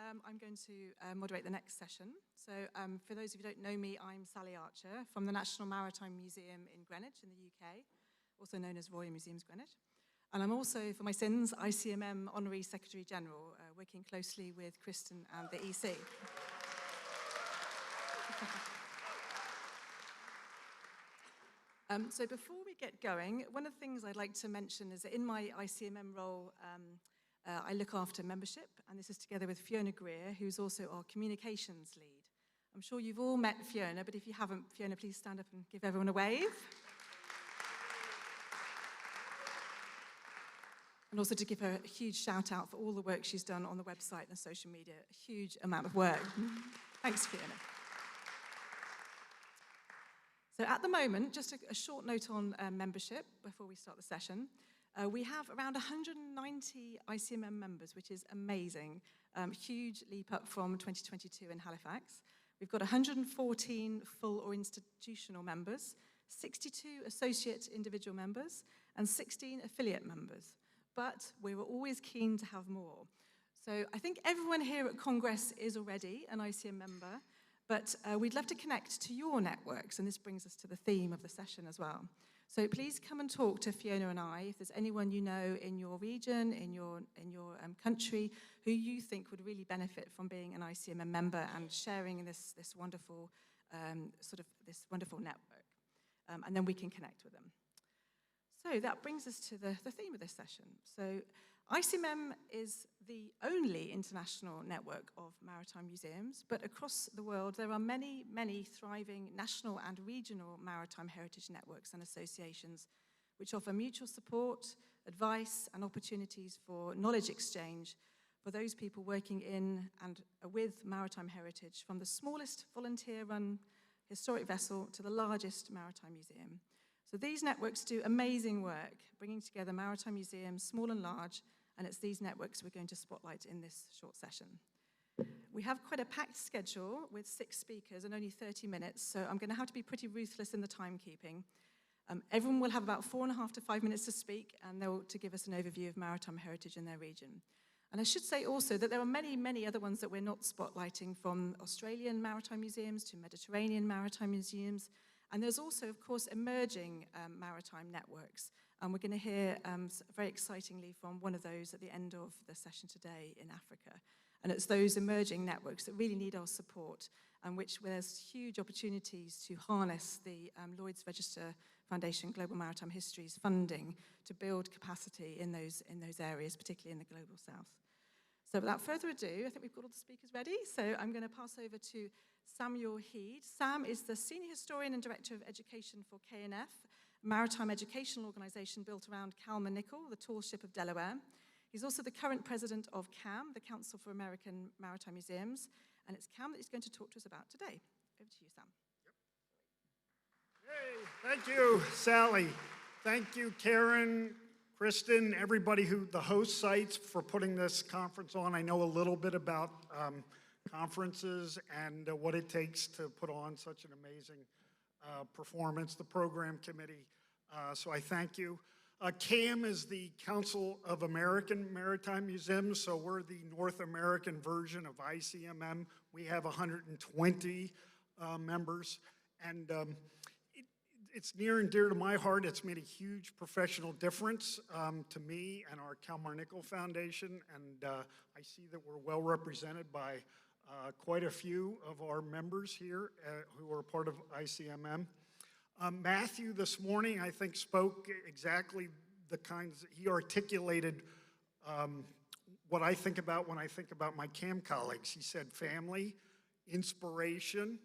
I'm going to moderate the next session. So for those of you who don't know me, I'm Sally Archer from the National Maritime Museum in Greenwich in the UK, also known as Royal Museums Greenwich. And I'm also, for my sins, ICMM Honorary Secretary General, working closely with Kristen and the EC. So before we get going, one of the things I'd like to mention is that in my ICMM role, I look after membership, and this is together with Fiona Greer, who's also our communications lead. I'm sure you've all met Fiona, but if you haven't, Fiona, please stand up and give everyone a wave. And also to give her a huge shout out for all the work she's done on the website and social media, a huge amount of work. Thanks, Fiona. So at the moment, just a short note on membership before we start the session. We have around 190 ICMM members, which is amazing. Huge leap up from 2022 in Halifax. We've got 114 full or institutional members, 62 associate individual members, and 16 affiliate members. But we were always keen to have more. So I think everyone here at Congress is already an ICMM member, but we'd love to connect to your networks, and this brings us to the theme of the session as well. So please come and talk to Fiona and I if there's anyone you know in your region, in your country, who you think would really benefit from being an ICMM member and sharing this wonderful this wonderful network, and then we can connect with them. So that brings us to the theme of this session. So ICMM is the only international network of maritime museums, but across the world there are many, many thriving national and regional maritime heritage networks and associations which offer mutual support, advice, and opportunities for knowledge exchange for those people working in and with maritime heritage, from the smallest volunteer-run historic vessel to the largest maritime museum. So these networks do amazing work, bringing together maritime museums, small and large, and it's these networks we're going to spotlight in this short session. We have quite a packed schedule with 6 speakers and only 30 minutes, so I'm going to have to be pretty ruthless in the timekeeping. Everyone will have about 4.5 to 5 minutes to speak, and they'll to give us an overview of maritime heritage in their region. And I should say also that there are many, many other ones that we're not spotlighting, from Australian maritime museums to Mediterranean maritime museums. And there's also, of course, emerging maritime networks. And we're going to hear very excitingly from one of those at the end of the session today in Africa. And it's those emerging networks that really need our support, and where there's huge opportunities to harness the Lloyd's Register Foundation Global Maritime Histories funding to build capacity in those areas, particularly in the Global South. So without further ado, I think we've got all the speakers ready. So I'm going to pass over to Samuel Heed. Sam is the Senior Historian and Director of Education for KNF, a maritime educational organization built around Campodonico, the tall ship of Delaware. He's also the current president of CAM, the Council for American Maritime Museums, and it's CAM that he's going to talk to us about today. Over to you, Sam. Yep. Hey, thank you, Sally. Thank you, Karen, Kristen, everybody the host sites for putting this conference on. I know a little bit about conferences and what it takes to put on such an amazing performance, the program committee. So I thank you. CAM is the Council of American Maritime Museums, so we're the North American version of ICMM. We have 120 members, and it's near and dear to my heart. It's made a huge professional difference to me and our Campodonico Foundation, and I see that we're well represented by quite a few of our members here who are part of ICMM. Matthew this morning, I think, spoke exactly the kinds, he articulated what I think about when I think about my CAM colleagues. He said family, inspiration,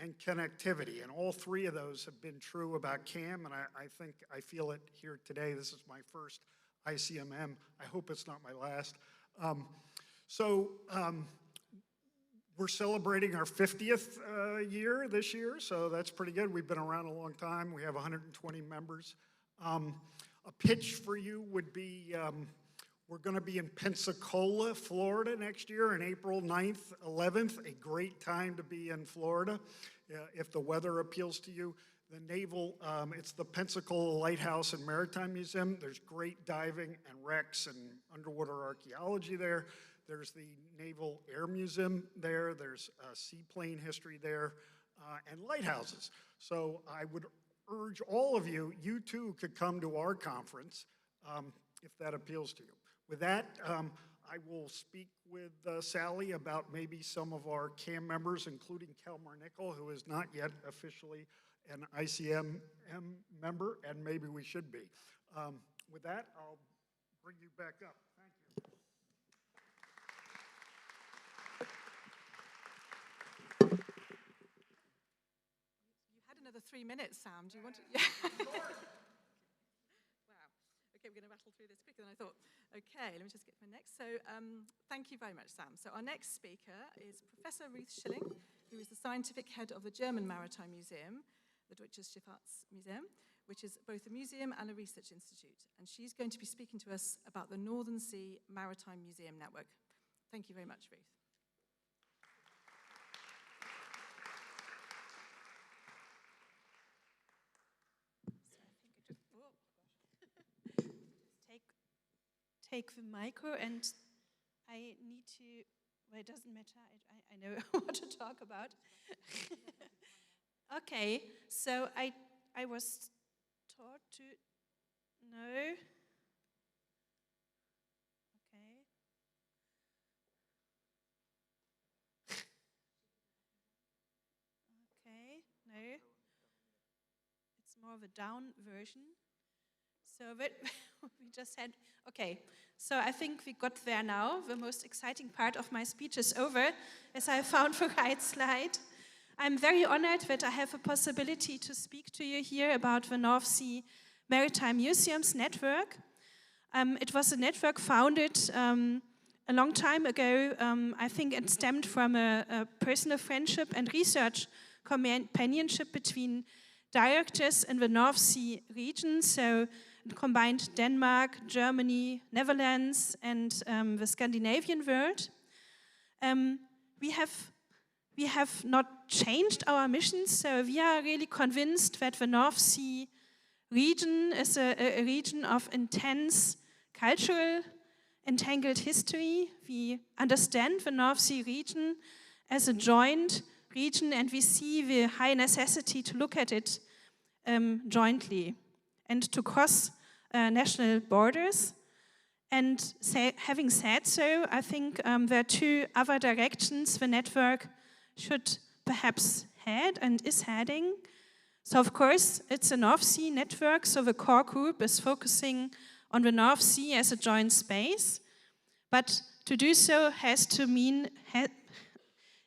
and connectivity, and all 3 of those have been true about CAM, and I think I feel it here today. This is my first ICMM. I hope it's not my last. We're celebrating our 50th year this year, so that's pretty good. We've been around a long time. We have 120 members. A pitch for you would be, we're going to be in Pensacola, Florida next year on April 9th, 11th. A great time to be in Florida if the weather appeals to you. The Naval, it's the Pensacola Lighthouse and Maritime Museum. There's great diving and wrecks and underwater archaeology there. There's the Naval Air Museum there. There's seaplane history there, and lighthouses. So I would urge all of you, you too could come to our conference if that appeals to you. With that, I will speak with Sally about maybe some of our CAM members, including Campodonico, who is not yet officially an ICMM member, and maybe we should be. With that, I'll bring you back up. Thank you. You had another 3 minutes, Sam. Do you want to? Yeah. Wow. Okay, we're going to rattle through this quicker than I thought. Okay, let me just get my next. So thank you very much, Sam. So our next speaker is Professor Ruth Schilling, who is the scientific head of the German Maritime Museum, the Deutsches Schifffahrtsmuseum, which is both a museum and a research institute. And she's going to be speaking to us about the Northern Sea Maritime Museum Network. Thank you very much, Ruth. Take the micro, and I need to, well, it doesn't matter, I know what to talk about. Okay, so I was taught to know. Okay, no, it's more of a down version. So that we just had, okay, so I think we got there now. The most exciting part of my speech is over, as I found the right slide. I'm very honored that I have a possibility to speak to you here about the North Sea Maritime Museums Network. It was a network founded a long time ago. I think it stemmed from a personal friendship and research companionship between directors in the North Sea region, so it combined Denmark, Germany, Netherlands, and the Scandinavian world. We have not changed our mission, so we are really convinced that the North Sea region is a region of intense cultural, entangled history. We understand the North Sea region as a joint region, and we see the high necessity to look at it jointly and to cross national borders. And having said so, I think there are two other directions the network should perhaps head and is heading. So of course, it's a North Sea network, so the core group is focusing on the North Sea as a joint space. But to do so has to mean,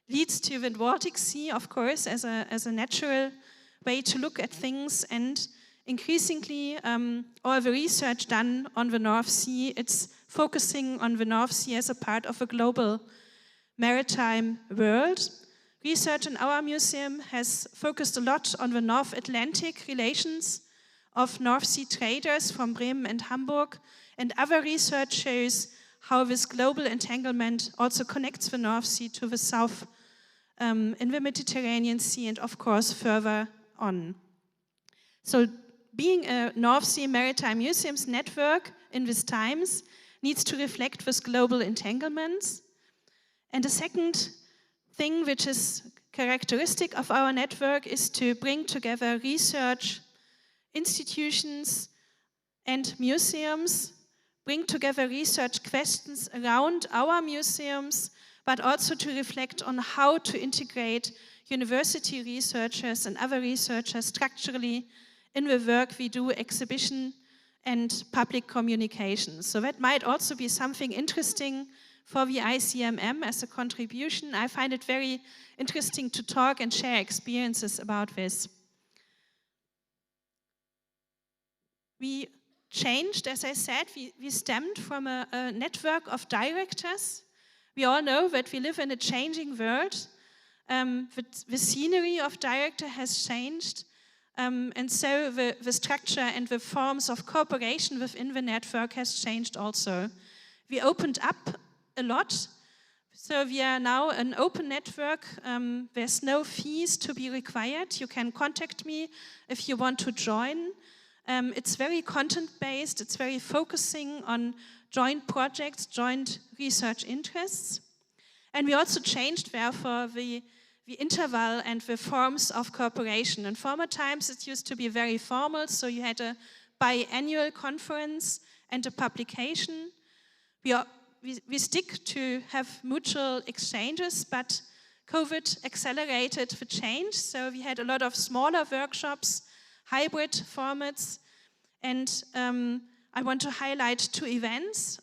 leads to the Baltic Sea, of course, as a natural way to look at things. And increasingly, all the research done on the North Sea, it's focusing on the North Sea as a part of a global maritime world. Research in our museum has focused a lot on the North Atlantic relations of North Sea traders from Bremen and Hamburg, and other research shows how this global entanglement also connects the North Sea to the south in the Mediterranean Sea and, of course, further on. So being a North Sea Maritime Museums network in these times needs to reflect this global entanglements. And the second thing which is characteristic of our network is to bring together research institutions and museums, bring together research questions around our museums, but also to reflect on how to integrate university researchers and other researchers structurally in the work we do, exhibition and public communication. So that might also be something interesting for the ICMM as a contribution. I find it very interesting to talk and share experiences about this. We changed, as I said, we stemmed from a network of directors. We all know that we live in a changing world. The scenery of director has changed. And so the structure and the forms of cooperation within the network has changed also. We opened up a lot. So we are now an open network. There's no fees to be required. You can contact me if you want to join. It's very content-based. It's very focusing on joint projects, joint research interests. And we also changed, therefore, the interval and the forms of cooperation. In former times, it used to be very formal, so you had a biannual conference and a publication. We stick to have mutual exchanges, but COVID accelerated the change, so we had a lot of smaller workshops, hybrid formats, and I want to highlight 2 events.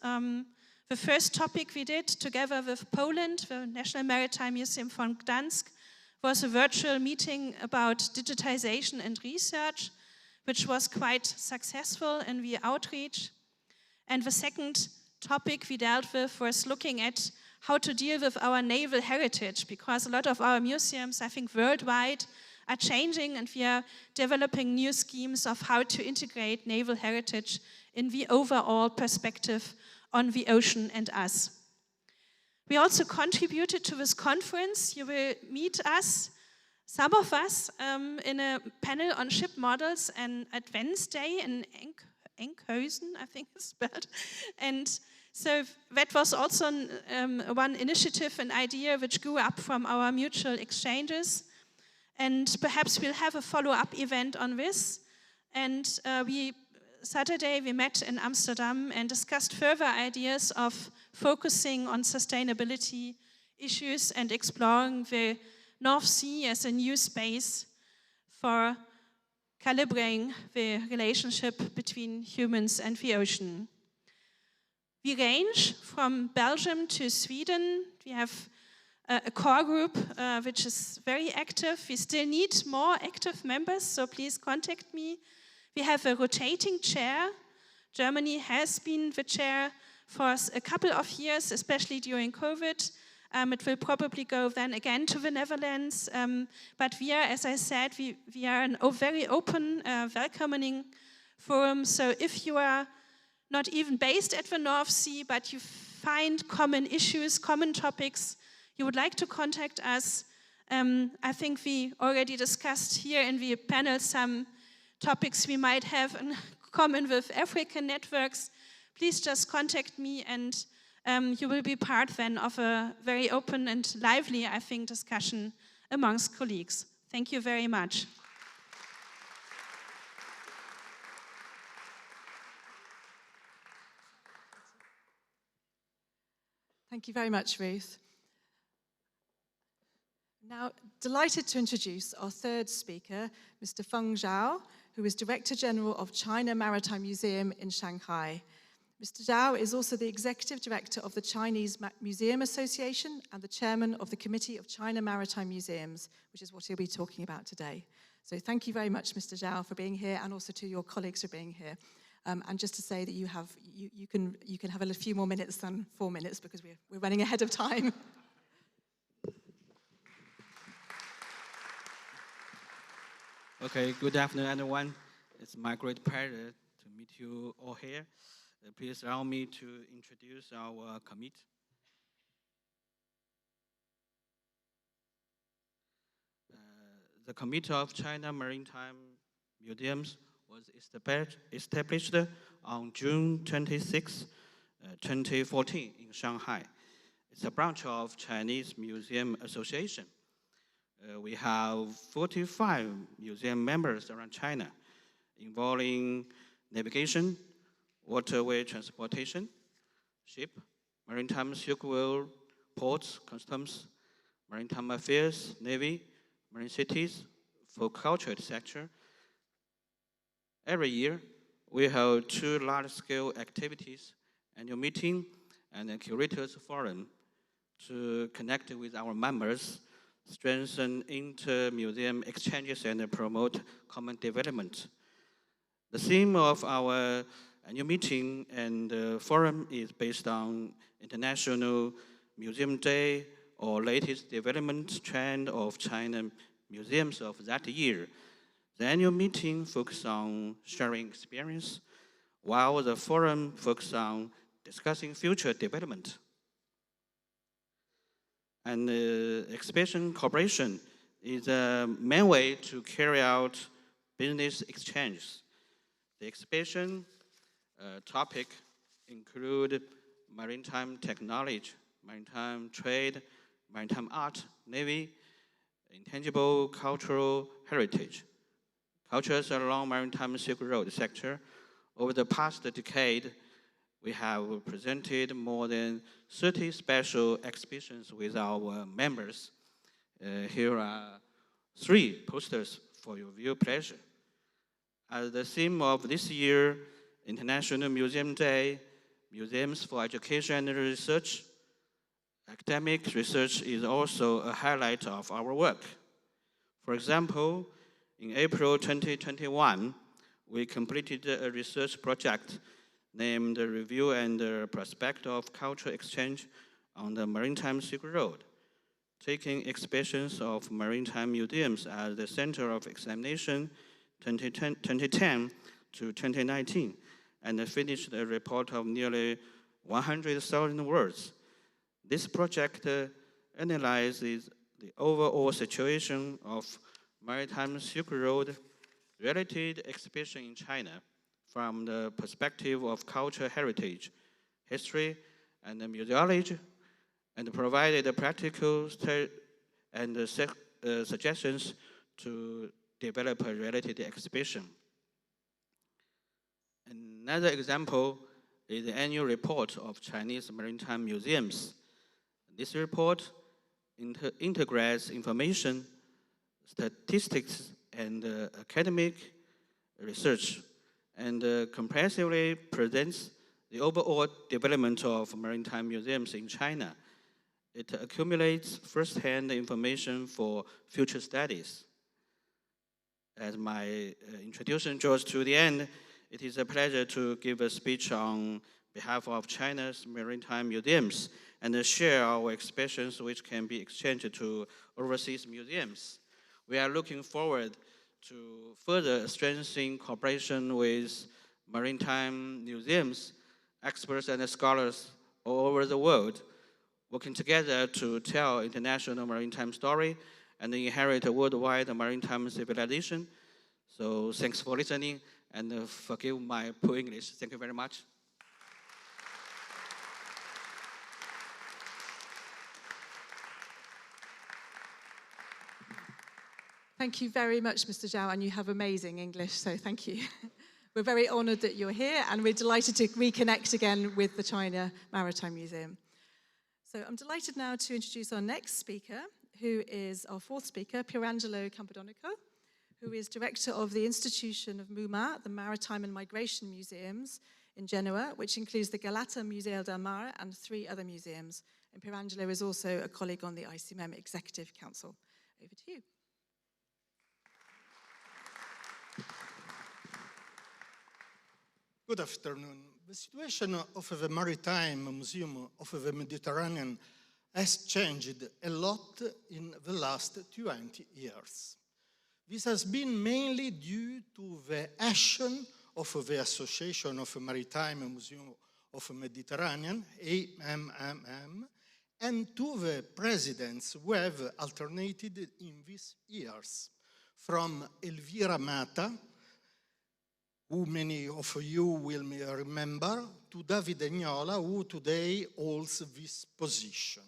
The first topic we did together with Poland, the National Maritime Museum von Gdansk, was a virtual meeting about digitization and research, which was quite successful in the outreach. And the second topic we dealt with was looking at how to deal with our naval heritage, because a lot of our museums, I think worldwide, are changing, and we are developing new schemes of how to integrate naval heritage in the overall perspective on the ocean and us. We also contributed to this conference. You will meet us, some of us, in a panel on ship models and at Wednesday in Enkhuizen, I think it's spelled. And so that was also one initiative, an idea which grew up from our mutual exchanges. And perhaps we'll have a follow-up event on this. And Saturday we met in Amsterdam and discussed further ideas of focusing on sustainability issues and exploring the North Sea as a new space for calibrating the relationship between humans and the ocean. We range from Belgium to Sweden. We have a core group which is very active. We still need more active members, so please contact me. We have a rotating chair. Germany has been the chair for a couple of years, especially during COVID. It will probably go then again to the Netherlands. But we are, as I said, we are a very open, welcoming forum. So if you are not even based at the North Sea, but you find common issues, common topics, you would like to contact us. I think we already discussed here in the panel some topics we might have in common with African networks. Please just contact me, and you will be part then of a very open and lively, I think, discussion amongst colleagues. Thank you very much. Thank you very much, Ruth. Now, delighted to introduce our third speaker, Mr. Feng Zhao, who is Director General of China Maritime Museum in Shanghai. Mr. Zhao is also the Executive Director of the Chinese Museum Association and the Chairman of the Committee of China Maritime Museums, which is what he'll be talking about today. So thank you very much, Mr. Zhao, for being here, and also to your colleagues for being here. And just to say that you can have a few more minutes than 4 minutes, because we're running ahead of time. Okay, good afternoon, everyone. It's my great pleasure to meet you all here. Please allow me to introduce our committee. The Committee of China Maritime Museums was established on June 26, 2014 in Shanghai. It's a branch of Chinese Museum Association. We have 45 museum members around China, involving navigation, waterway transportation, ship, maritime circular, ports, customs, maritime affairs, navy, marine cities, for culture, etc. Every year, we have 2 large-scale activities, annual meeting and a curators forum, to connect with our members, strengthen inter-museum exchanges, and promote common development. The theme of our annual meeting and forum is based on International Museum Day, or latest development trend of China museums of that year. The annual meeting focuses on sharing experience, while the forum focuses on discussing future development. And exhibition cooperation is the main way to carry out business exchanges. The exhibition topic include maritime technology, maritime trade, maritime art, navy, intangible cultural heritage, cultures along maritime Silk Road sector. Over the past decade, we have presented more than 30 special exhibitions with our members. Here are 3 posters for your view pleasure. As the theme of this year, International Museum Day, Museums for Education and Research, academic research is also a highlight of our work. For example, in April 2021, we completed a research project named Review and Prospect of Cultural Exchange on the Maritime Silk Road, taking exhibitions of maritime museums as the center of examination 2010 to 2019, and finished a report of nearly 100,000 words. This project analyzes the overall situation of maritime Silk Road related exhibition in China from the perspective of cultural heritage, history, and museology, and provided practical and suggestions to develop a related exhibition. Another example is the annual report of Chinese maritime museums. This report integrates information, statistics, and academic research, and comprehensively presents the overall development of maritime museums in China. It accumulates first-hand information for future studies. As my introduction draws to the end, it is a pleasure to give a speech on behalf of China's maritime museums and share our exhibitions which can be exchanged to overseas museums. We are looking forward to further strengthening cooperation with maritime museums, experts and scholars all over the world, working together to tell international maritime story and inherit a worldwide maritime civilization. So thanks for listening, and forgive my poor English. Thank you very much. Thank you very much, Mr. Zhao, and you have amazing English, so thank you. We're very honored that you're here, and we're delighted to reconnect again with the China Maritime Museum. So I'm delighted now to introduce our next speaker, who is our 4th speaker, Pierangelo Campodonico, who is director of the Institution of MUMA, the Maritime and Migration Museums in Genoa, which includes the Galata Museo del Mare and 3 other museums. And Pierangelo is also a colleague on the ICMM Executive Council. Over to you. Good afternoon. The situation of the Maritime Museum of the Mediterranean has changed a lot in the last 20 years. This has been mainly due to the action of the Association of Maritime Museum of the Mediterranean, ICMM, and to the presidents who have alternated in these years, from Elvira Mata, who many of you will remember, to David Agnola, who today holds this position.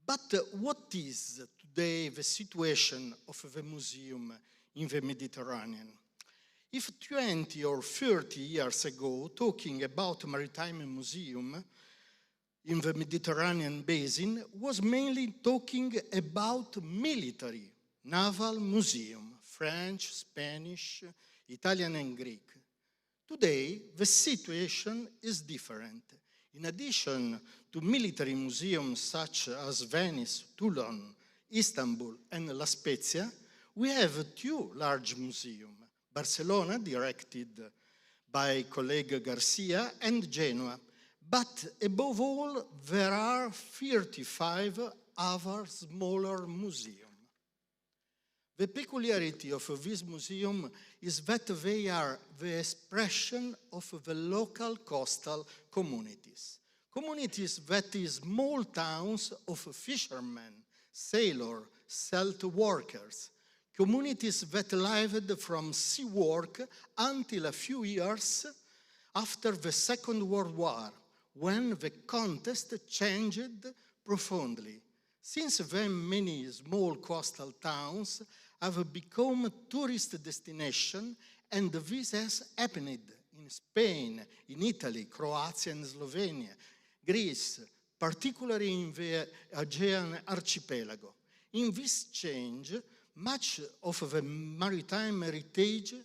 But what is today the situation of the museum in the Mediterranean? If 20 or 30 years ago, talking about maritime museum in the Mediterranean basin was mainly talking about military, naval museum, French, Spanish, Italian and Greek. Today, the situation is different. In addition to military museums such as Venice, Toulon, Istanbul, and La Spezia, we have 2 large museums, Barcelona, directed by colleague Garcia, and Genoa. But above all, there are 35 other smaller museums. The peculiarity of this museum is that they are the expression of the local coastal communities. Communities that is small towns of fishermen, sailors, salt workers. Communities that lived from sea work until a few years after the Second World War, when the context changed profoundly. Since then, many small coastal towns have become tourist destinations, and this has happened in Spain, in Italy, Croatia and Slovenia, Greece, particularly in the Aegean archipelago. In this change, much of the maritime heritage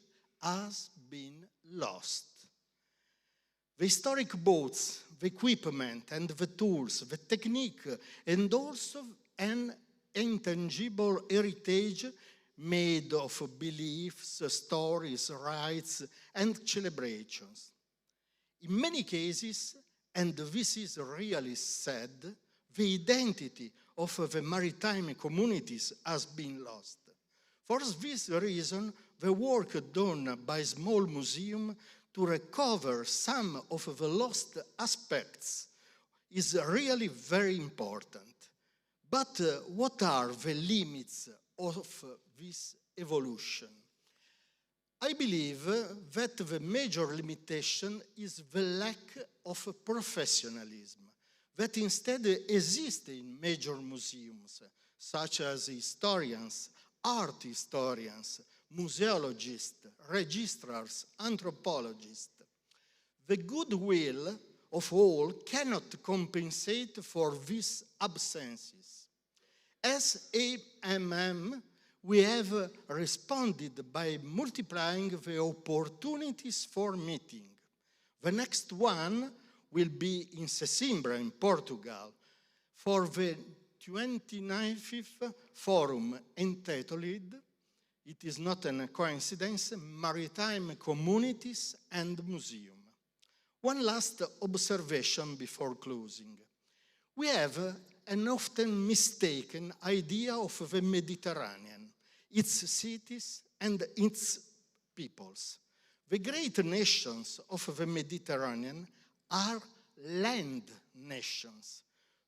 has been lost. The historic boats, the equipment and the tools, the technique, and also an intangible heritage made of beliefs, stories, rites, and celebrations. In many cases, and this is really sad, the identity of the maritime communities has been lost. For this reason, the work done by small museums to recover some of the lost aspects is really very important. But what are the limits of this evolution? I believe that the major limitation is the lack of professionalism that instead exists in major museums, such as historians, art historians, museologists, registrars, anthropologists. The goodwill of all cannot compensate for these absences. As ICMM, we have responded by multiplying the opportunities for meeting. The next one will be in Sesimbra in Portugal for the 29th forum entitled, it is not a coincidence, Maritime Communities and Museum. One last observation before closing. We have an often mistaken idea of the Mediterranean, its cities and its peoples. The great nations of the Mediterranean are land nations.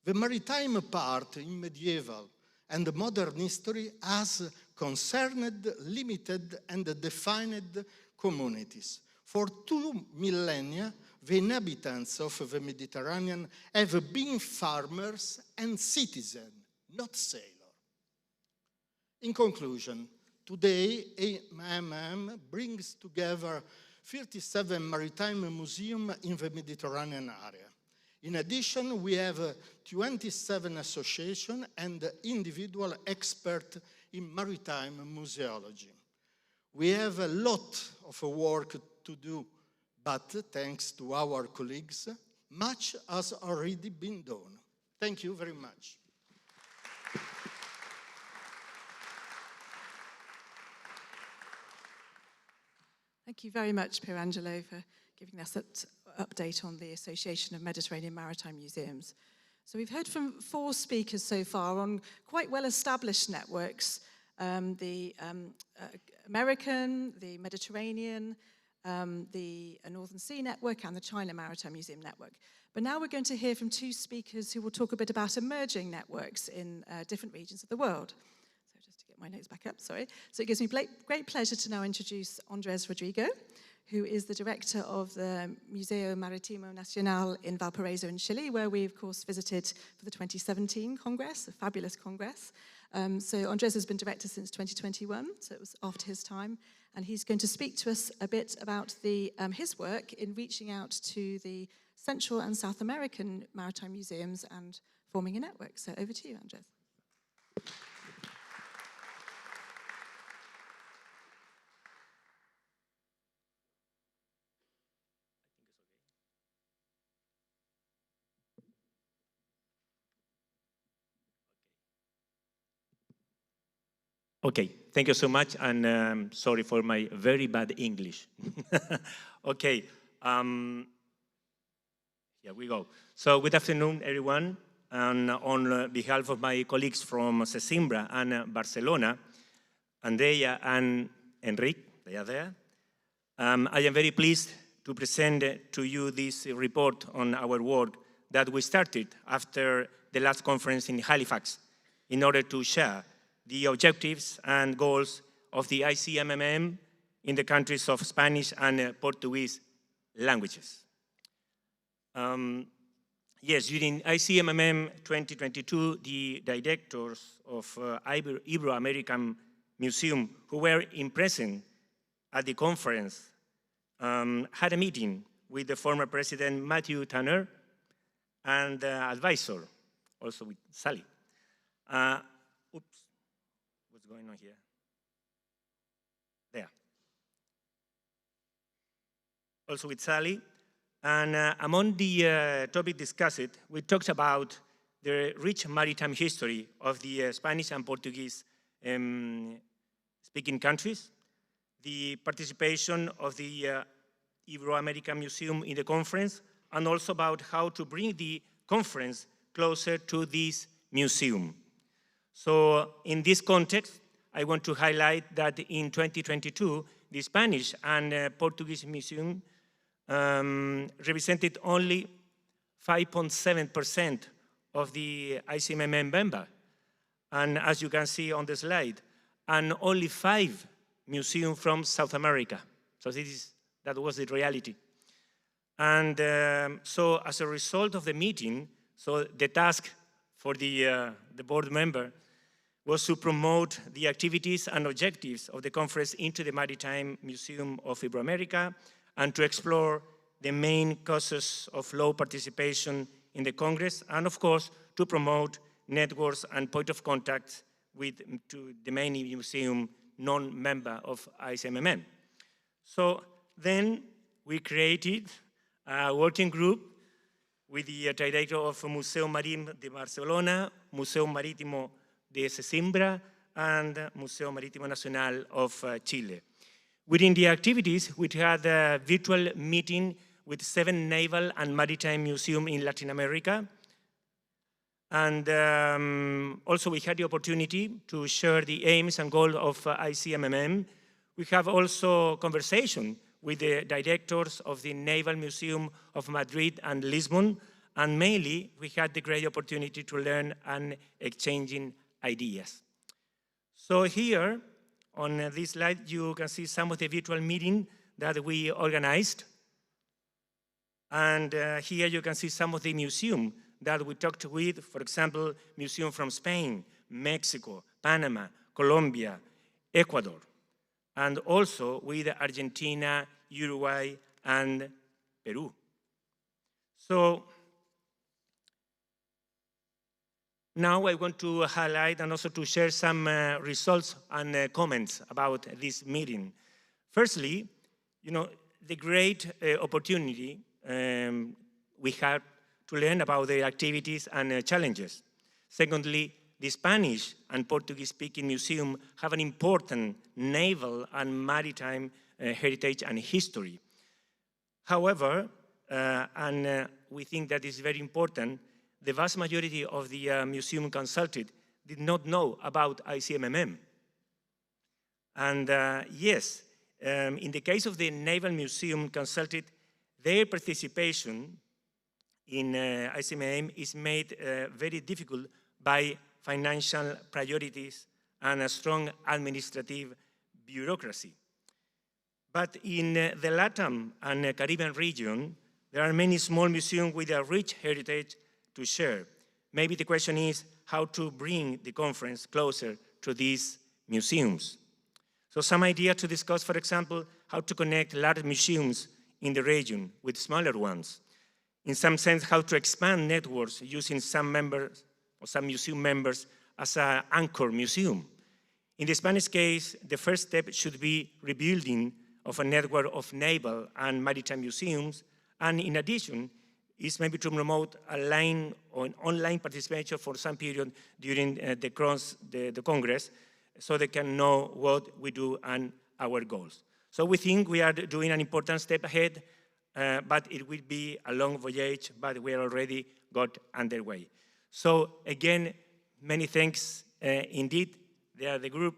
The maritime part in medieval and modern history has concerned limited and defined communities. For 2 millennia, the inhabitants of the Mediterranean have been farmers and citizens, not sailors. In conclusion, today ICMM brings together 37 maritime museums in the Mediterranean area. In addition, we have 27 associations and individual experts in maritime museology. We have a lot of work to do, but thanks to our colleagues, much has already been done. Thank you very much. Thank you very much, Pierangelo, for giving us that update on the Association of Mediterranean Maritime Museums. So we've heard from 4 speakers so far on quite well-established networks, the American, the Mediterranean, the Northern Sea Network, and the China Maritime Museum Network. But now we're going to hear from 2 speakers who will talk a bit about emerging networks in different regions of the world. So just to get my notes back up, sorry. So it gives me great pleasure to now introduce Andrés Rodrigo, who is the director of the Museo Marítimo Nacional in Valparaiso in Chile, where we, of course, visited for the 2017 Congress, a fabulous Congress. So Andrés has been director since 2021, so it was after his time, and he's going to speak to us a bit about his work in reaching out to the Central and South American maritime museums and forming a network. So over to you, Andrés. Okay, thank you so much, and sorry for my very bad English. Okay, here we go. So good afternoon, everyone. And on behalf of my colleagues from Sesimbra and Barcelona, Andrea and Enrique, they are there. I am very pleased to present to you this report on our work that we started after the last conference in Halifax in order to share the objectives and goals of the ICMM in the countries of Spanish and Portuguese languages. Yes, during ICMM 2022, the directors of Ibero-American Museum who were in present at the conference had a meeting with the former president Matthew Tanner and advisor, also with Sally. Oops, what's going on here? There. Also with Sally. And among the topic discussed, we talked about the rich maritime history of the Spanish and Portuguese speaking countries, the participation of the Ibero-American Museum in the conference, and also about how to bring the conference closer to this museum. So in this context, I want to highlight that in 2022, the Spanish and Portuguese Museum represented only 5.7% of the ICMM member. And as you can see on the slide, and only 5 museums from South America. So that was the reality. And so as a result of the meeting, so the task for the board member was to promote the activities and objectives of the conference into the Maritime Museum of Ibero-America and to explore the main causes of low participation in the Congress, and of course, to promote networks and point of contact with the main museum non-member of ICMM. So then we created a working group with the director of Museo Marítim de Barcelona, Museo Marítimo de Sesimbra, and Museo Marítimo Nacional of Chile. Within the activities, we had a virtual meeting with 7 naval and maritime museums in Latin America. And also we had the opportunity to share the aims and goals of ICMM. We have also conversation with the directors of the Naval Museum of Madrid and Lisbon, and mainly we had the great opportunity to learn and exchanging ideas. So here, on this slide, you can see some of the virtual meetings that we organized. And here you can see some of the museums that we talked with, for example, museum from Spain, Mexico, Panama, Colombia, Ecuador, and also with Argentina, Uruguay, and Peru. So now I want to highlight and also to share some results and comments about this meeting. Firstly, the great opportunity we had to learn about the activities and challenges. Secondly, the Spanish and Portuguese-speaking museum have an important naval and maritime heritage and history. However, and we think that is very important, the vast majority of the museum consulted did not know about ICMM. And yes, in the case of the Naval Museum consulted, their participation in ICMM is made very difficult by financial priorities and a strong administrative bureaucracy. But in the LATAM and Caribbean region, there are many small museums with a rich heritage to share. Maybe the question is how to bring the conference closer to these museums. So some ideas to discuss, for example, how to connect large museums in the region with smaller ones. In some sense, how to expand networks using some members or some museum members as an anchor museum. In the Spanish case, the first step should be rebuilding of a network of naval and maritime museums, and in addition, is maybe to promote a line on online participation for some period during the Congress, so they can know what we do and our goals. So we think we are doing an important step ahead, but it will be a long voyage, but we are already got underway. So again, many thanks indeed. They are the group,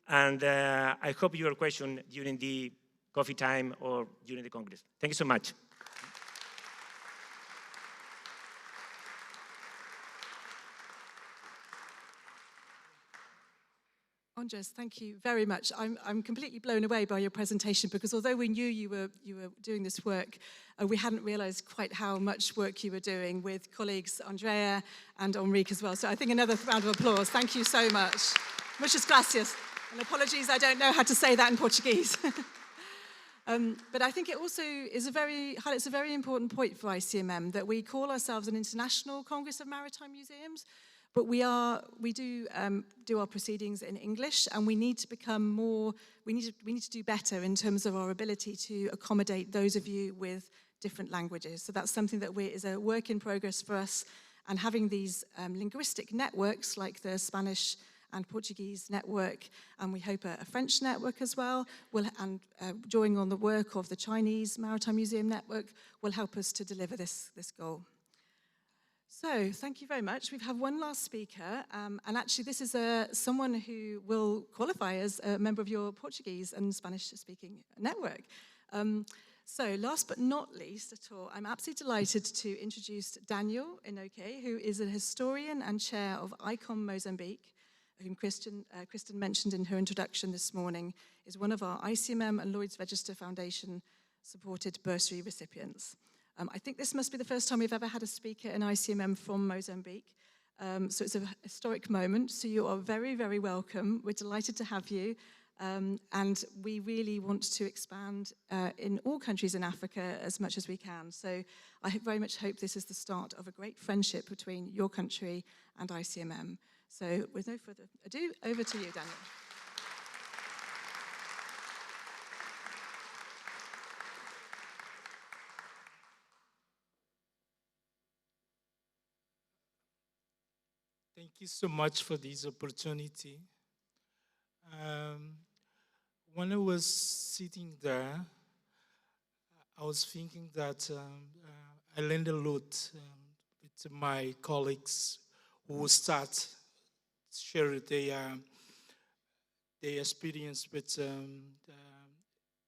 and I hope your question during the coffee time or during the Congress. Thank you so much. Andres, thank you very much. I'm completely blown away by your presentation, because although we knew you were doing this work, we hadn't realized quite how much work you were doing with colleagues Andrea and Enrique as well. So I think another round of applause. Thank you so much. Muchas gracias. And apologies, I don't know how to say that in Portuguese. But I think it also highlights a very important point for ICMM, that we call ourselves an International Congress of Maritime Museums, but we do our proceedings in English, and we need to become more, we need to do better in terms of our ability to accommodate those of you with different languages. So that's something that is a work in progress for us, and having these linguistic networks like the Spanish and Portuguese network, and we hope a French network as well, and drawing on the work of the Chinese Maritime Museum Network, will help us to deliver this goal. So, thank you very much. We have one last speaker, and actually this is someone who will qualify as a member of your Portuguese and Spanish-speaking network. So, last but not least at all, I'm absolutely delighted to introduce Daniel Inoque, who is a historian and chair of ICOM-Mozambique, whom Kristen mentioned in her introduction this morning, is one of our ICMM and Lloyd's Register Foundation supported bursary recipients. I think this must be the first time we've ever had a speaker in ICMM from Mozambique. So it's a historic moment. So you are very, very welcome. We're delighted to have you. And we really want to expand in all countries in Africa as much as we can. So I very much hope this is the start of a great friendship between your country and ICMM. So with no further ado, over to you, Daniel. Thank you so much for this opportunity. When I was sitting there, I was thinking that I learned a lot with my colleagues who start share their experience with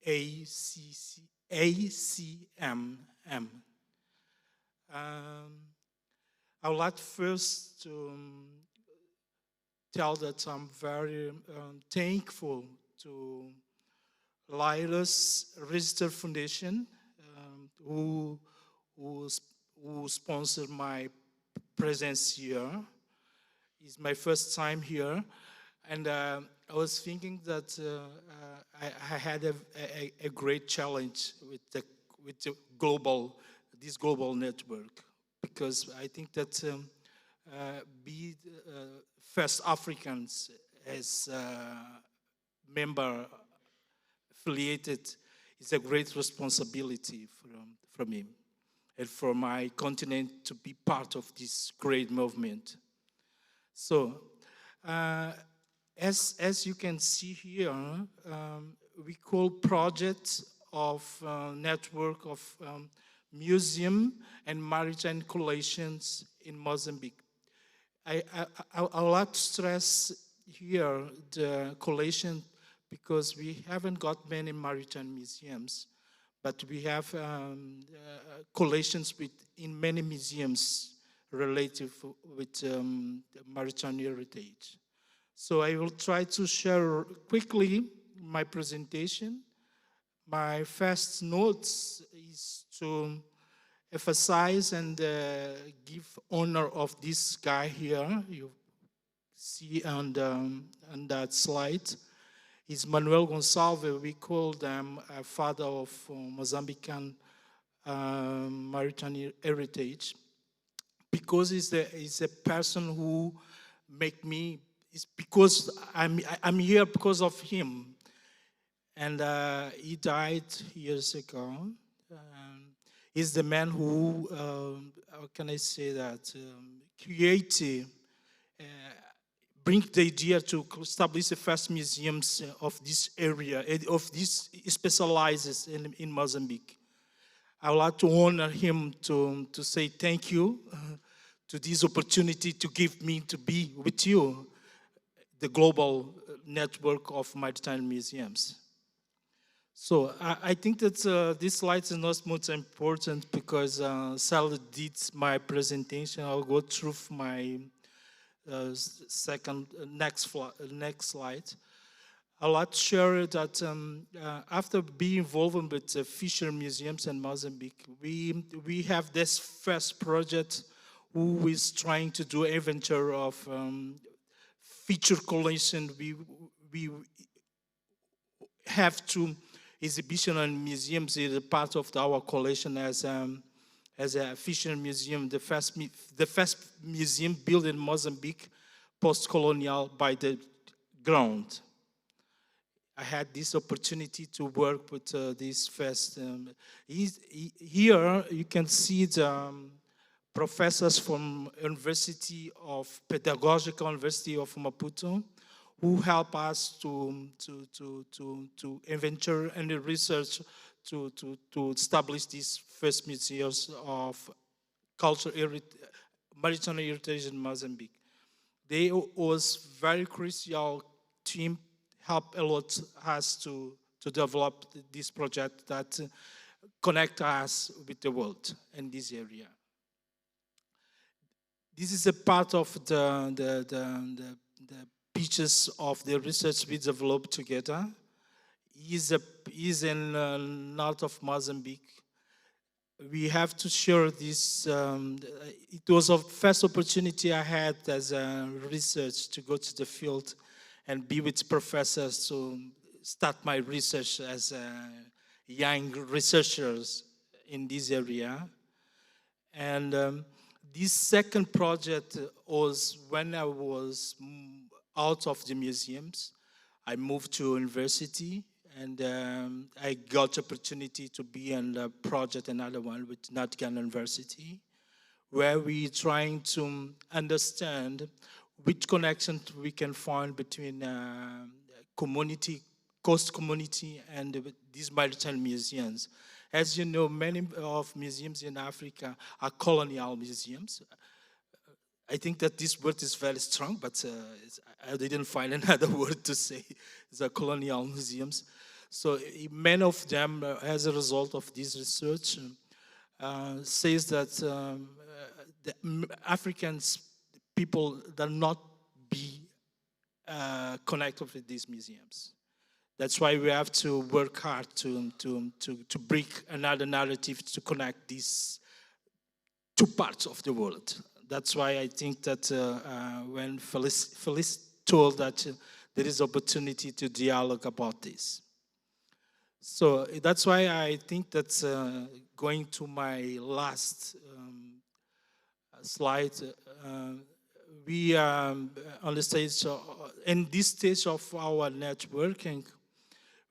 ICMM. I would like first to tell that I'm very thankful to Lyra's Register Foundation, who sponsored my presence here. It's my first time here, and I was thinking that I had a great challenge with this global network, because I think that First Africans as member affiliated is a great responsibility from me and for my continent to be part of this great movement. So, as you can see here, we call project of network of museum and maritime collections in Mozambique. I would like to stress here the collection, because we haven't got many maritime museums, but we have collections in many museums related with maritime heritage. So I will try to share quickly my presentation. My first notes is to emphasize and give honor of this guy here. You see on that slide. He's Manuel Gonçalves. We call them a father of Mozambican maritime heritage, because he's a person who make me. It's because I'm here because of him, and he died years ago. He's the man who, how can I say that, created, bring the idea to establish the first museums of this area, of this specializes in Mozambique. I would like to honor him to say thank you to this opportunity to give me to be with you, the global network of maritime museums. So I think that this slide is not much important, because Sally did my presentation. I'll go through my next slide. I like to share that after being involved with the fisher museums in Mozambique, we have this first project who is trying to do adventure of feature collection. We have two exhibition and museums is a part of our collection as a fisher museum, the first museum built in Mozambique, post-colonial by the ground. I had this opportunity to work with this first. Here you can see the professors from Pedagogical University of Maputo, who help us to inventory and research to establish these first museums of maritime heritage in Mozambique. They was very crucial team, help a lot us to develop this project that connect us with the world in this area. This is a part of the pieces of the research we developed together. He's in north of Mozambique. We have to share this. It was a first opportunity I had as a research to go to the field and be with professors to start my research as young researchers in this area. And this second project was when I was out of the museums. I moved to university, and I got opportunity to be in a project, another one with Nottingham University, where we're trying to understand which connections we can find between community, coast community, and these maritime museums. As you know, many of museums in Africa are colonial museums. I think that this word is very strong, but I didn't find another word to say. It's a colonial museums. So many of them, as a result of this research, says that the Africans people that not be connected with these museums. That's why we have to work hard to bring another narrative to connect these two parts of the world. That's why I think that when Felice told that there is opportunity to dialogue about this. So that's why I think that going to my last slide, we on the stage, in this stage of our networking,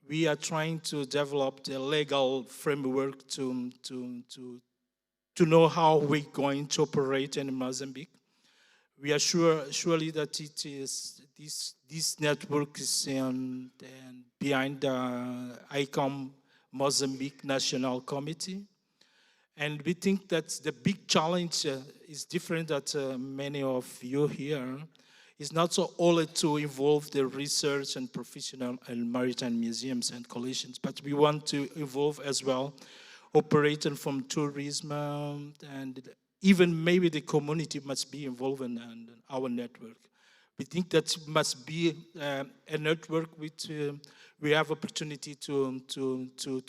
we are trying to develop the legal framework to know how we're going to operate in Mozambique. We are surely that it is this network is behind the ICOM-Mozambique National Committee. And we think that the big challenge is different that many of you here is not so only to involve the research and professional and maritime museums and collections, but we want to involve as well operating from tourism, and even maybe the community must be involved in our network. We think that must be a network which we have opportunity to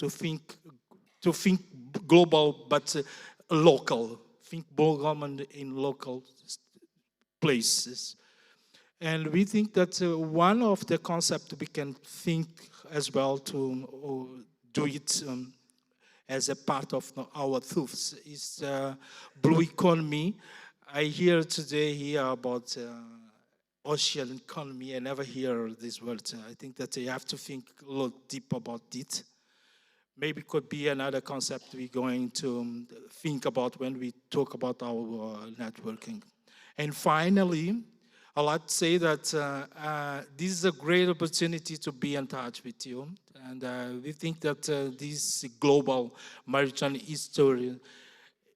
think global, but local. Think global in local places. And we think that one of the concepts we can think as well to do it as a part of our thoughts is blue economy. I hear today about ocean economy. I never hear this word. I think that you have to think a lot deep about it. Maybe it could be another concept we're going to think about when we talk about our networking. And finally, I'd like to say that this is a great opportunity to be in touch with you. And we think that this global maritime history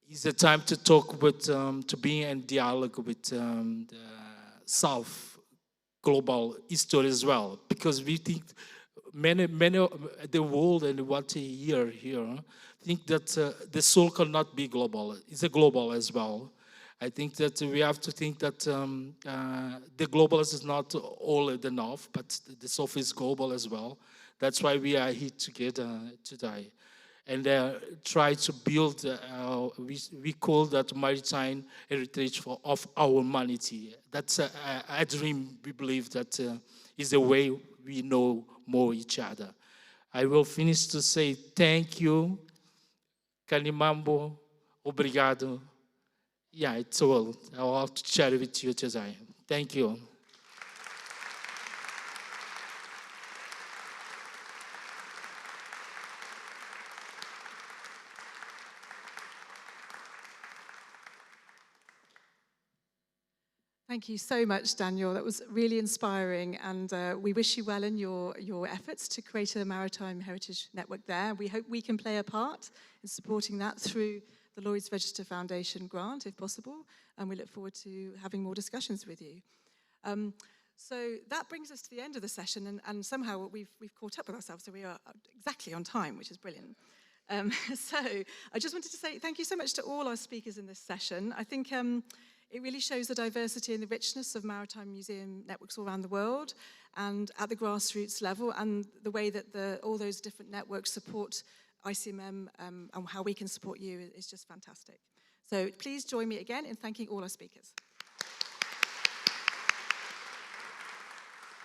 is a time to talk with, to be in dialogue with the South global history as well. Because we think many the world and what they hear here think that the soul cannot be global. It's a global as well. I think that we have to think that the global is not all enough, but the South is global as well. That's why we are here together today. And try to build, we call that maritime heritage of our humanity. That's a dream we believe that is the way we know more each other. I will finish to say thank you, Kalimambo, obrigado. Yeah, it's all. I'll have to share with you today. Thank you. Thank you so much, Daniel. That was really inspiring, and we wish you well in your efforts to create a maritime heritage network there. We hope we can play a part in supporting that through the Lloyd's Register Foundation grant, if possible, and we look forward to having more discussions with you. So that brings us to the end of the session, and somehow we've caught up with ourselves, so we are exactly on time, which is brilliant. So I just wanted to say thank you so much to all our speakers in this session. I think it really shows the diversity and the richness of maritime museum networks all around the world and at the grassroots level, and the way that all those different networks support ICMM and how we can support you is just fantastic. So please join me again in thanking all our speakers.